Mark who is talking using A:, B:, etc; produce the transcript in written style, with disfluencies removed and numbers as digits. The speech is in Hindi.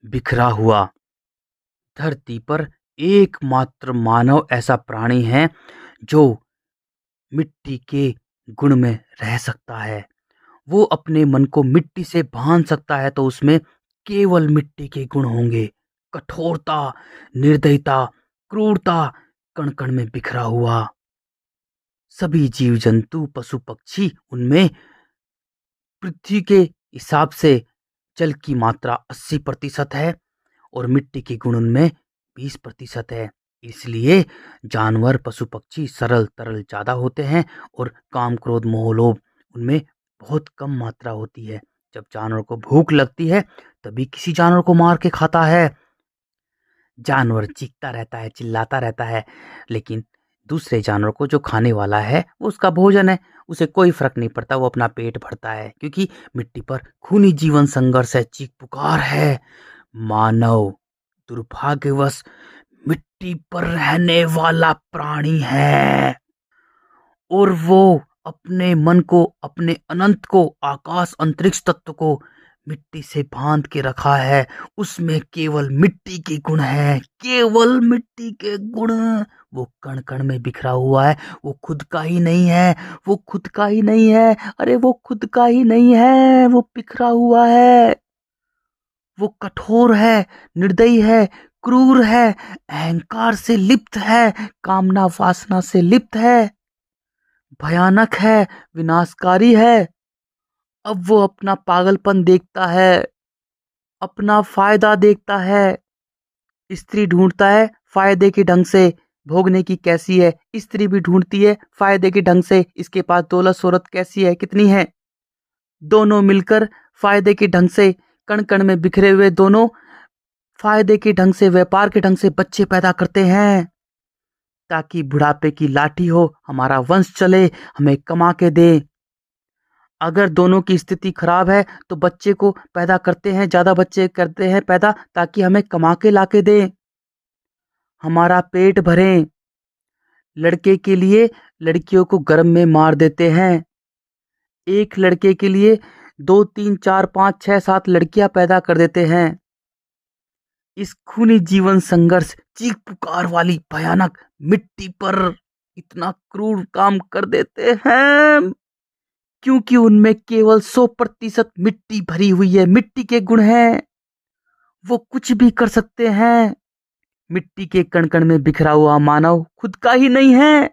A: बिखरा हुआ। धरती पर एकमात्र मानव ऐसा प्राणी है जो मिट्टी के गुण में रह सकता है। वो अपने मन को मिट्टी से बांध सकता है तो उसमें केवल मिट्टी के गुण होंगे। कठोरता, निर्दयता, क्रूरता, कण कण में बिखरा हुआ। सभी जीव जंतु, पशु पक्षी, उनमें पृथ्वी के हिसाब से जल की मात्रा 80% है और मिट्टी के गुण उनमें 20% है। इसलिए जानवर, पशु पक्षी सरल तरल ज्यादा होते हैं और काम, क्रोध, मोह, लोभ उनमें बहुत कम मात्रा होती है। जब जानवर को भूख लगती है तभी किसी जानवर को मार के खाता है। जानवर चीखता रहता है, चिल्लाता रहता है, लेकिन दूसरे जानवर को, जो खाने वाला है, वो उसका भोजन है, उसे कोई फर्क नहीं पड़ता, वो अपना पेट भरता है, क्योंकि मिट्टी पर खूनी जीवन संघर्ष है, चीख पुकार है। मानव दुर्भाग्यवश मिट्टी पर रहने वाला प्राणी है और वो अपने मन को, अपने अनंत को, आकाश अंतरिक्ष तत्व को मिट्टी से बांध के रखा है। उसमें केवल मिट्टी के गुण हैं, केवल मिट्टी के गुण। वो कण कण में बिखरा हुआ है, वो खुद का ही नहीं है, वो खुद का ही नहीं है, अरे वो खुद का ही नहीं है, वो बिखरा हुआ है। वो कठोर है, निर्दयी है, क्रूर है, अहंकार से लिप्त है, कामना वासना से लिप्त है, भयानक है, विनाशकारी है। अब वो अपना पागलपन देखता है, अपना फायदा देखता है। स्त्री ढूंढता है फायदे के ढंग से, भोगने की कैसी है। स्त्री भी ढूंढती है फायदे के ढंग से, इसके पास दौलत शोहरत कैसी है, कितनी है। दोनों मिलकर फायदे के ढंग से, कण कण में बिखरे हुए दोनों फायदे के ढंग से, व्यापार के ढंग से बच्चे पैदा करते हैं, ताकि बुढ़ापे की लाठी हो, हमारा वंश चले, हमें कमा के दे। अगर दोनों की स्थिति खराब है तो बच्चे को पैदा करते हैं, ज्यादा बच्चे करते हैं पैदा, ताकि हमें कमा के लाके दे, हमारा पेट भरें। लड़के के लिए लड़कियों को गर्भ में मार देते हैं। एक लड़के के लिए 2 3 4 5 6 7 लड़कियां पैदा कर देते हैं। इस खूनी जीवन संघर्ष, चीख पुकार वाली भयानक मिट्टी पर इतना क्रूर काम कर देते हैं क्योंकि उनमें केवल 100% मिट्टी भरी हुई है, मिट्टी के गुण हैं। वो कुछ भी कर सकते हैं। मिट्टी के कण कण में बिखरा हुआ मानव खुद का ही नहीं है।